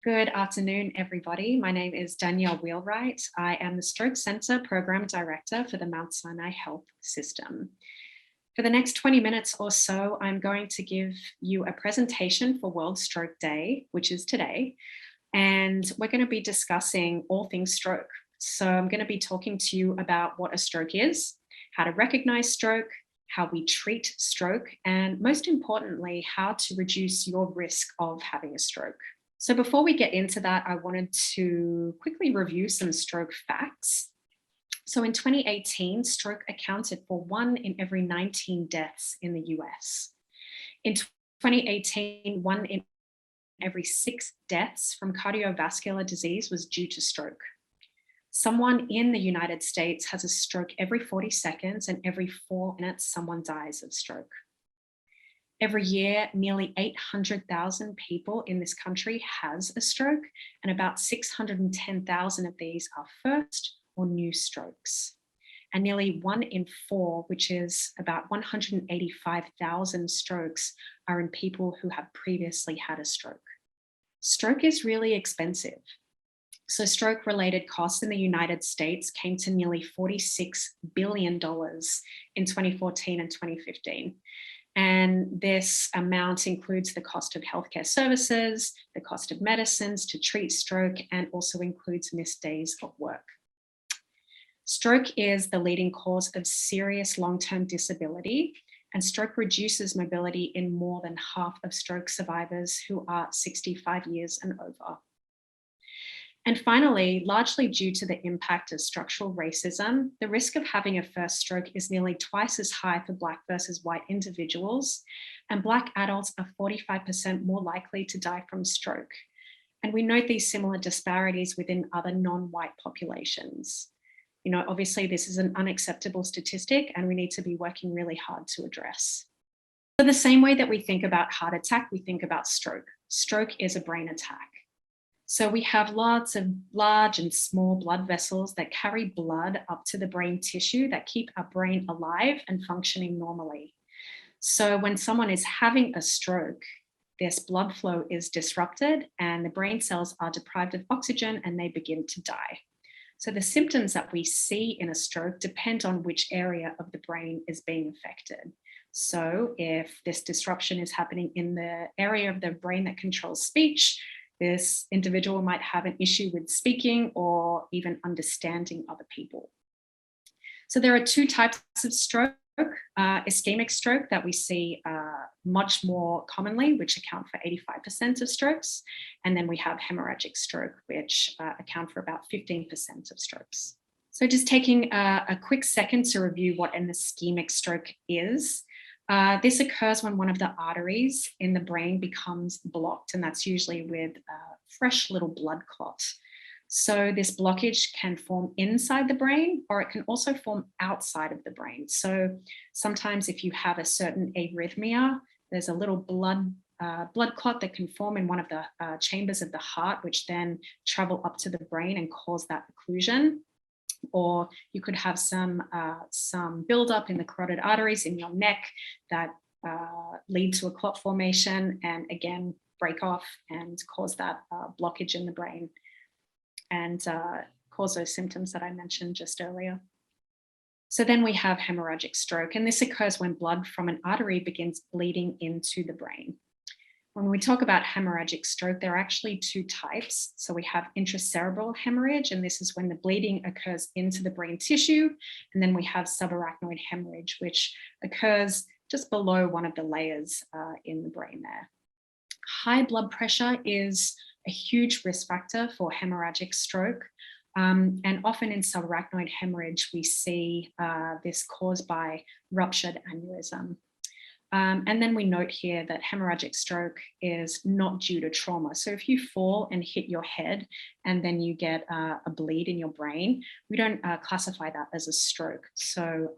Good afternoon, everybody. My name is Danielle Wheelwright. I am the Stroke Centre Program Director for the Mount Sinai Health System. For the next 20 minutes or so, I'm going to give you a presentation for World Stroke Day, which is today, and we're going to be discussing all things stroke. So I'm going to be talking to you about what a stroke is, how to recognize stroke, how we treat stroke, and most importantly, how to reduce your risk of having a stroke. So before we get into that, I wanted to quickly review some stroke facts. So in 2018, stroke accounted for 1 in every 19 deaths in the US. In 2018, 1 in every 6 deaths from cardiovascular disease was due to stroke. Someone in the United States has a stroke every 40 seconds, and every 4 minutes, someone dies of stroke. Every year, nearly 800,000 people in this country has a stroke, and about 610,000 of these are first or new strokes. And nearly 1 in 4, which is about 185,000 strokes, are in people who have previously had a stroke. Stroke is really expensive. So stroke-related costs in the United States came to nearly $46 billion in 2014 and 2015. And this amount includes the cost of healthcare services, the cost of medicines to treat stroke, and also includes missed days of work. Stroke is the leading cause of serious long-term disability, and stroke reduces mobility in more than half of stroke survivors who are 65 years and over. And finally, largely due to the impact of structural racism, the risk of having a first stroke is nearly twice as high for Black versus white individuals, and Black adults are 45% more likely to die from stroke. And we note these similar disparities within other non-white populations. You know, obviously this is an unacceptable statistic, and we need to be working really hard to address. So the same way that we think about heart attack, we think about stroke. Stroke is a brain attack. So we have lots of large and small blood vessels that carry blood up to the brain tissue that keep our brain alive and functioning normally. So when someone is having a stroke, this blood flow is disrupted and the brain cells are deprived of oxygen and they begin to die. So the symptoms that we see in a stroke depend on which area of the brain is being affected. So if this disruption is happening in the area of the brain that controls speech, this individual might have an issue with speaking or even understanding other people. So there are 2 types of stroke, ischemic stroke that we see much more commonly, which account for 85% of strokes. And then we have hemorrhagic stroke, which account for about 15% of strokes. So just taking a quick second to review what an ischemic stroke is. This occurs when one of the arteries in the brain becomes blocked, and that's usually with a fresh little blood clot. So this blockage can form inside the brain, or it can also form outside of the brain. So sometimes if you have a certain arrhythmia, there's a little blood clot that can form in one of the chambers of the heart, which then travel up to the brain and cause that occlusion. Or you could have some buildup in the carotid arteries in your neck that lead to a clot formation and again break off and cause that blockage in the brain and cause those symptoms that I mentioned just earlier. So then we have hemorrhagic stroke, and this occurs when blood from an artery begins bleeding into the brain. When we talk about hemorrhagic stroke, there are actually 2 types. So we have intracerebral hemorrhage, and this is when the bleeding occurs into the brain tissue. And then we have subarachnoid hemorrhage, which occurs just below one of the layers in the brain there. High blood pressure is a huge risk factor for hemorrhagic stroke. And often in subarachnoid hemorrhage, we see this caused by ruptured aneurysm. And then we note here that hemorrhagic stroke is not due to trauma. So if you fall and hit your head and then you get a bleed in your brain, we don't classify that as a stroke. So,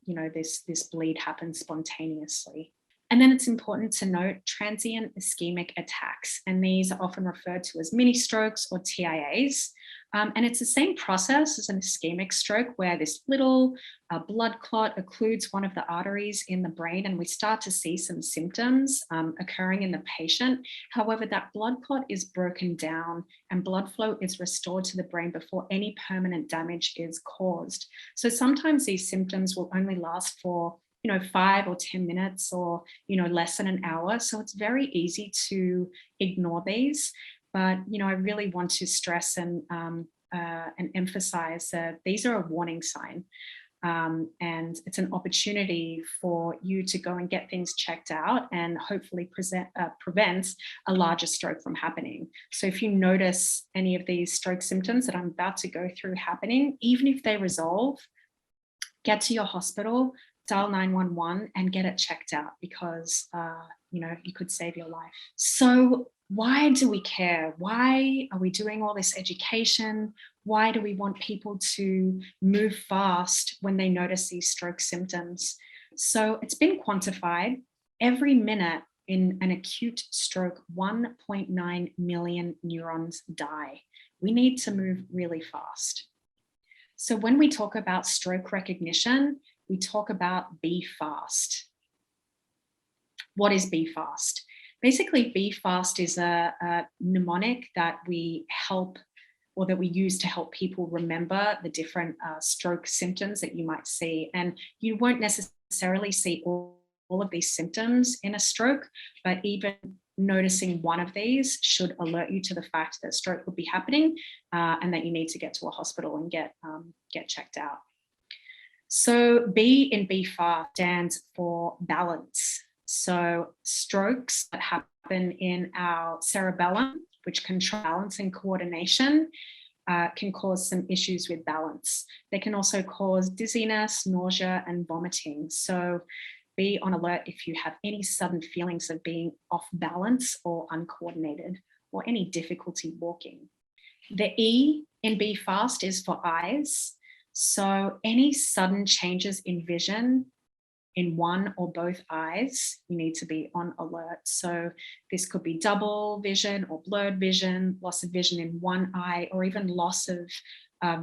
you know, this bleed happens spontaneously. And then it's important to note transient ischemic attacks, and these are often referred to as mini strokes or TIAs. And it's the same process as an ischemic stroke, where this little blood clot occludes one of the arteries in the brain, and we start to see some symptoms occurring in the patient. However, that blood clot is broken down and blood flow is restored to the brain before any permanent damage is caused. So sometimes these symptoms will only last for 5 or 10 minutes, or less than an hour. So it's very easy to ignore these. But I really want to stress and emphasize that these are a warning sign, and it's an opportunity for you to go and get things checked out and hopefully prevent a larger stroke from happening. So if you notice any of these stroke symptoms that I'm about to go through happening, even if they resolve, get to your hospital, dial 911 and get it checked out, because you could save your life. So why do we care? Why are we doing all this education? Why do we want people to move fast when they notice these stroke symptoms? So it's been quantified. Every minute in an acute stroke, 1.9 million neurons die. We need to move really fast. So when we talk about stroke recognition, we talk about be fast. What is be fast? Basically, be fast is a mnemonic that we use to help people remember the different stroke symptoms that you might see. And you won't necessarily see all of these symptoms in a stroke, but even noticing one of these should alert you to the fact that stroke would be happening, and that you need to get to a hospital and get checked out. So B in Be Fast stands for balance. So strokes that happen in our cerebellum, which control balance and coordination, can cause some issues with balance. They can also cause dizziness, nausea, and vomiting. So be on alert if you have any sudden feelings of being off balance or uncoordinated, or any difficulty walking. The E in Be Fast is for eyes. So any sudden changes in vision in one or both eyes, you need to be on alert. So this could be double vision or blurred vision, loss of vision in one eye, or even loss of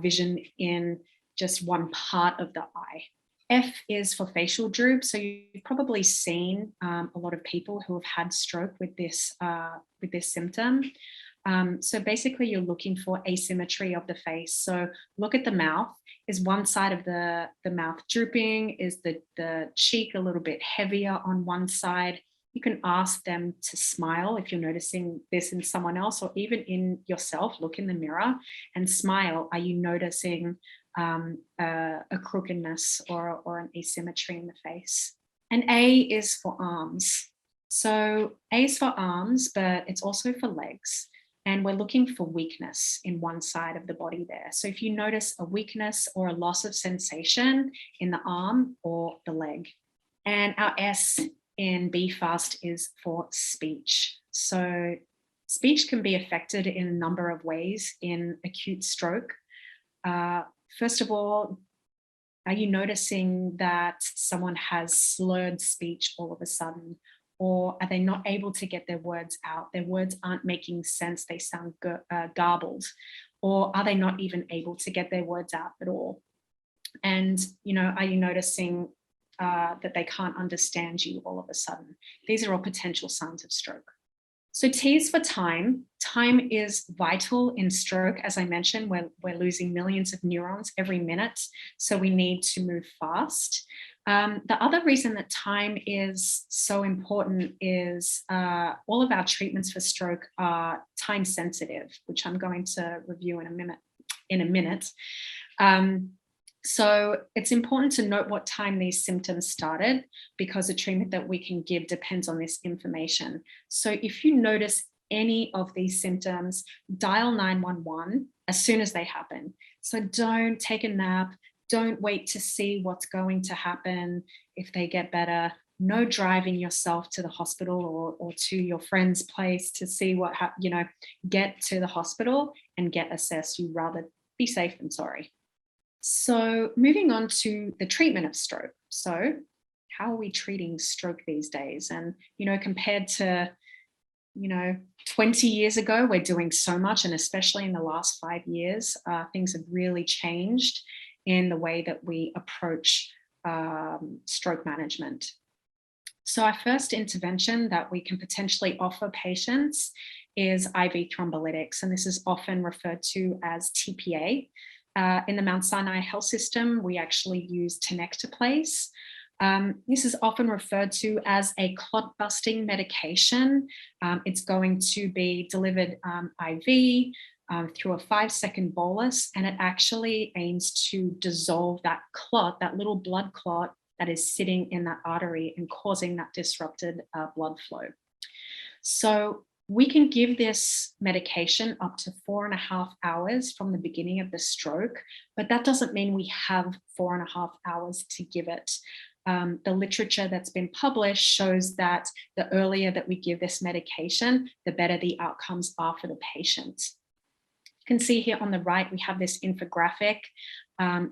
vision in just one part of the eye. F is for facial droop. So you've probably seen a lot of people who have had stroke with this symptom. So basically you're looking for asymmetry of the face. So look at the mouth. Is one side of the mouth drooping? Is the cheek a little bit heavier on one side? You can ask them to smile if you're noticing this in someone else, or even in yourself. Look in the mirror and smile. Are you noticing a crookedness or an asymmetry in the face? And A is for arms. So A is for arms, but it's also for legs. And we're looking for weakness in one side of the body there. So if you notice a weakness or a loss of sensation in the arm or the leg. And our S in Be Fast is for speech. So speech can be affected in a number of ways in acute stroke. First of all, are you noticing that someone has slurred speech all of a sudden? Or are they not able to get their words out? Their words aren't making sense. They sound garbled. Or are they not even able to get their words out at all? And, are you noticing that they can't understand you all of a sudden? These are all potential signs of stroke. So T is for time. Time is vital in stroke. As I mentioned, we're losing millions of neurons every minute. So we need to move fast. The other reason that time is so important is all of our treatments for stroke are time sensitive, which I'm going to review in a minute. So it's important to note what time these symptoms started, because the treatment that we can give depends on this information. So if you notice any of these symptoms, dial 911 as soon as they happen. So don't take a nap. Don't wait to see what's going to happen if they get better. No driving yourself to the hospital or to your friend's place to see what get to the hospital and get assessed. You'd rather be safe than sorry. So moving on to the treatment of stroke. So how are we treating stroke these days? And, compared to 20 years ago, we're doing so much, and especially in the last 5 years, things have really changed in the way that we approach stroke management. So our first intervention that we can potentially offer patients is IV thrombolytics, and this is often referred to as TPA. In the Mount Sinai Health System, we actually use tenecteplase. This is often referred to as a clot-busting medication. It's going to be delivered IV through a 5-second bolus, and it actually aims to dissolve that clot, that little blood clot that is sitting in that artery and causing that disrupted blood flow. So we can give this medication up to 4.5 hours from the beginning of the stroke, but that doesn't mean we have 4.5 hours to give it. The literature that's been published shows that the earlier that we give this medication, the better the outcomes are for the patient. You can see here on the right, we have this infographic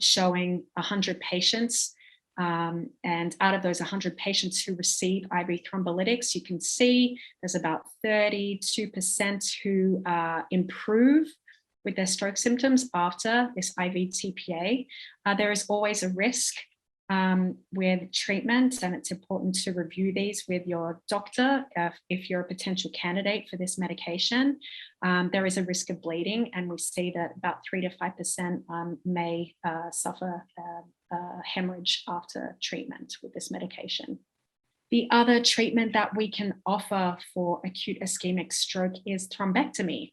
showing 100 patients. And out of those 100 patients who receive IV thrombolytics, you can see there's about 32% who improve with their stroke symptoms after this IV TPA. There is always a risk with treatment, and it's important to review these with your doctor if you're a potential candidate for this medication. There is a risk of bleeding, and we see that about 3 to 5% may suffer hemorrhage after treatment with this medication. The other treatment that we can offer for acute ischemic stroke is thrombectomy.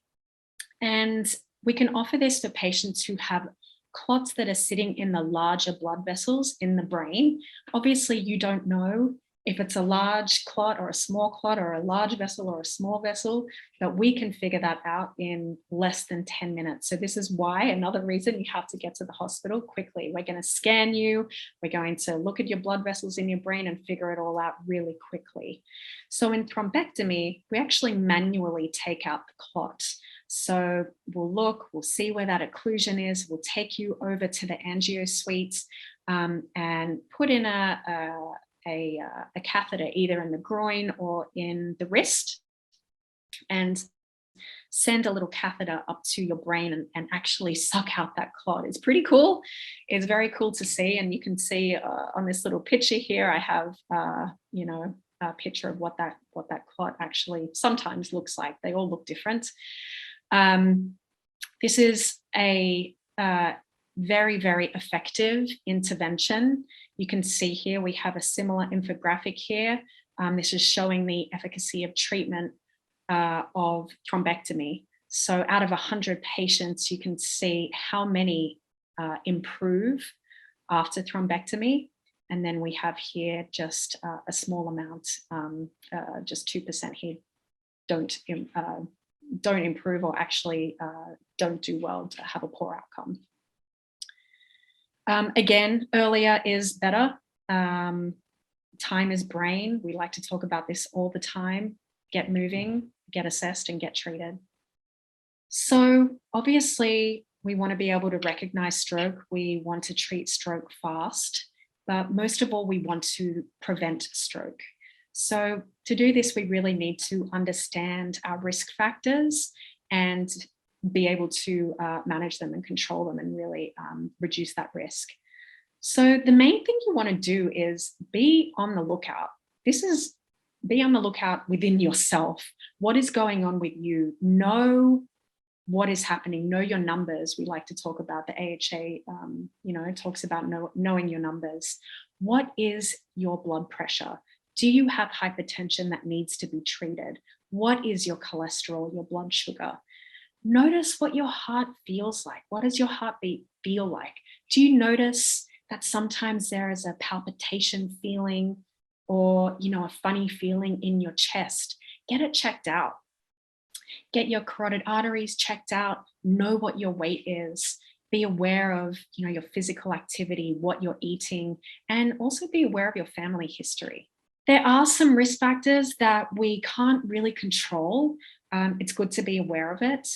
And we can offer this for patients who have clots that are sitting in the larger blood vessels in the brain. Obviously, you don't know if it's a large clot or a small clot or a large vessel or a small vessel, but we can figure that out in less than 10 minutes. So this is why, another reason you have to get to the hospital quickly. We're going to scan you. We're going to look at your blood vessels in your brain and figure it all out really quickly. So in thrombectomy, we actually manually take out the clot. So we'll look, we'll see where that occlusion is. We'll take you over to the angio suite and put in a catheter either in the groin or in the wrist, and send a little catheter up to your brain and actually suck out that clot. It's pretty cool. It's very cool to see. And you can see on this little picture here, I have, a picture of what that clot actually sometimes looks like. They all look different. This is a very, very effective intervention. You can see here we have a similar infographic here. This is showing the efficacy of treatment of thrombectomy. So out of 100 patients, you can see how many improve after thrombectomy. And then we have here just a small amount, just 2% here don't improve or actually don't do well, to have a poor outcome. Again, earlier is better. Time is brain. We like to talk about this all the time. Get moving, get assessed, and get treated. So obviously, we want to be able to recognize stroke. We want to treat stroke fast, but most of all, we want to prevent stroke. So to do this, we really need to understand our risk factors and be able to manage them and control them and really reduce that risk. So the main thing you want to do is be on the lookout. Be on the lookout within yourself. What is going on with you? Know what is happening. Know your numbers. We like to talk about the AHA, talks about knowing your numbers. What is your blood pressure? Do you have hypertension that needs to be treated? What is your cholesterol, your blood sugar? Notice what your heart feels like. What does your heartbeat feel like? Do you notice that sometimes there is a palpitation feeling or, a funny feeling in your chest? Get it checked out. Get your carotid arteries checked out. Know what your weight is. Be aware of, your physical activity, what you're eating, and also be aware of your family history. There are some risk factors that we can't really control. It's good to be aware of it.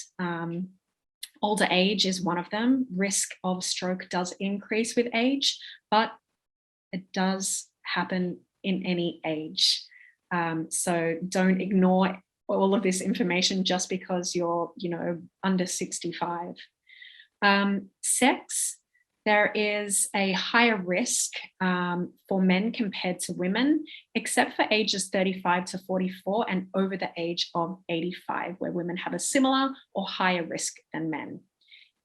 Older age is one of them. Risk of stroke does increase with age, but it does happen in any age. So don't ignore all of this information just because you're, under 65. Sex, there is a higher risk for men compared to women, except for ages 35 to 44 and over the age of 85, where women have a similar or higher risk than men.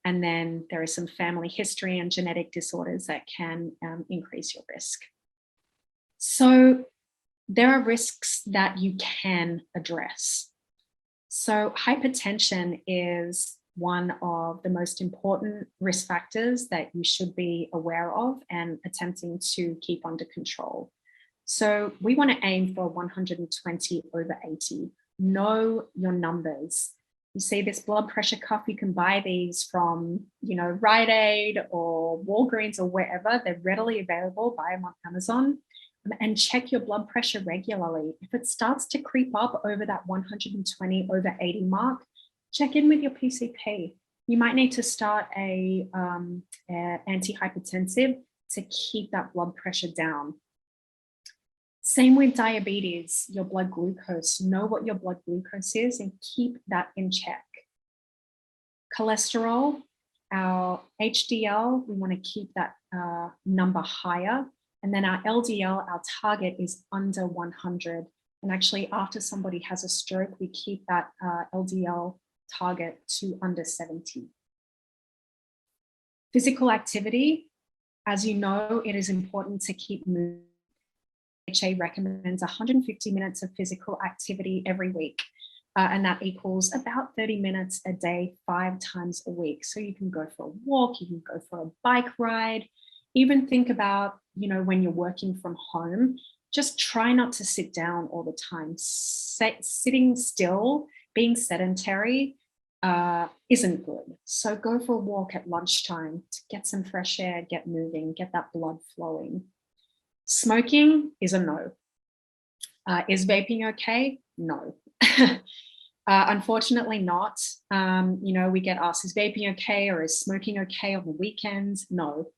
And then there is some family history and genetic disorders that can increase your risk. So there are risks that you can address. So hypertension is one of the most important risk factors that you should be aware of and attempting to keep under control. So we want to aim for 120/80. Know your numbers. You see this blood pressure cuff, you can buy these from, Rite Aid or Walgreens or wherever. They're readily available. Buy them on Amazon. And check your blood pressure regularly. If it starts to creep up over that 120/80 mark, check in with your PCP. You might need to start a antihypertensive to keep that blood pressure down. Same with diabetes, your blood glucose. Know what your blood glucose is and keep that in check. Cholesterol, our HDL, we want to keep that number higher. And then our LDL, our target is under 100. And actually, after somebody has a stroke, we keep that LDL target to under 70. Physical activity, as you know, it is important to keep moving. HA recommends 150 minutes of physical activity every week. And that equals about 30 minutes a day, 5 times a week. So you can go for a walk, you can go for a bike ride, even think about, when you're working from home, just try not to sit down all the time. Sitting still, being sedentary isn't good. So go for a walk at lunchtime to get some fresh air, get moving, get that blood flowing. Smoking is a no. Is vaping okay? No. Unfortunately not. We get asked, is vaping okay or is smoking okay on the weekends? No.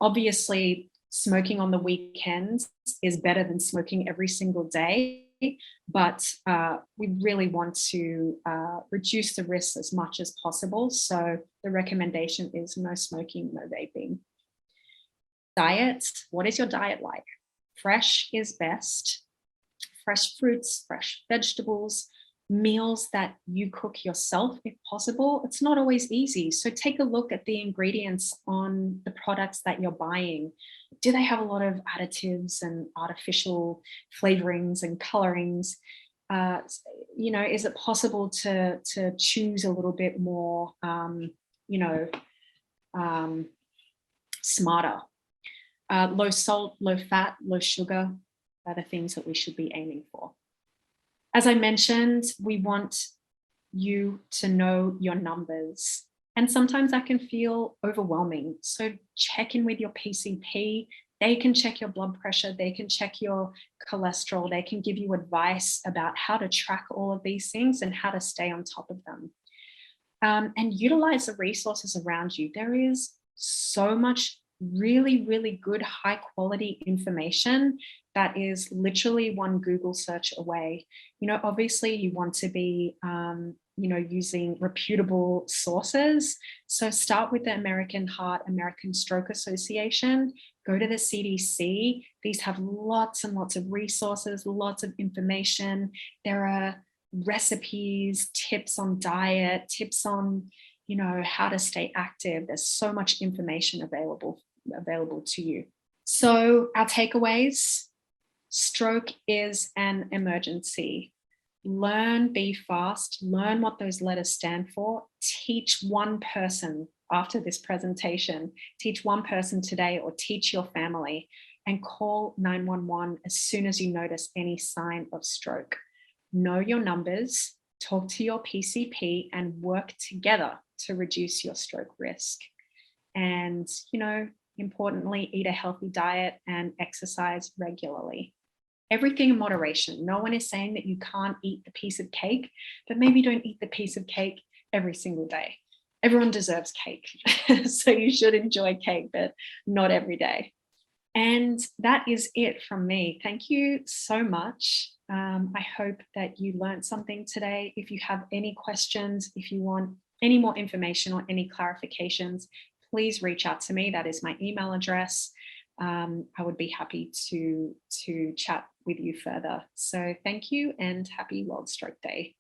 Obviously, smoking on the weekends is better than smoking every single day, but we really want to reduce the risks as much as possible. So the recommendation is no smoking, no vaping. Diet, what is your diet like? Fresh is best. Fresh fruits, fresh vegetables, meals that you cook yourself if possible. It's not always easy. So take a look at the ingredients on the products that you're buying. Do they have a lot of additives and artificial flavorings and colorings? Is it possible to choose a little bit more, smarter? Low salt, low fat, low sugar are the things that we should be aiming for. As I mentioned, we want you to know your numbers. And sometimes that can feel overwhelming. So check in with your PCP. They can check your blood pressure. They can check your cholesterol. They can give you advice about how to track all of these things and how to stay on top of them. And utilize the resources around you. There is so much really, really good, high quality information that is literally one Google search away. Obviously you want to be, using reputable sources. So start with the American Heart, American Stroke Association, go to the CDC. These have lots and lots of resources, lots of information. There are recipes, tips on diet, tips on, how to stay active. There's so much information available to you. So our takeaways: stroke is an emergency. Learn, be fast, learn what those letters stand for. Teach one person after this presentation, teach one person today, or teach your family, and call 911 as soon as you notice any sign of stroke. Know your numbers, talk to your PCP, and work together to reduce your stroke risk. And, importantly, eat a healthy diet and exercise regularly. Everything in moderation. No one is saying that you can't eat the piece of cake, but maybe don't eat the piece of cake every single day. Everyone deserves cake. So you should enjoy cake, but not every day. And that is it from me. Thank you so much I hope that you learned something today. If you have any questions, if you want any more information or any clarifications, please reach out to me. That is my email address. I would be happy to chat with you further. So thank you and happy World Stroke Day.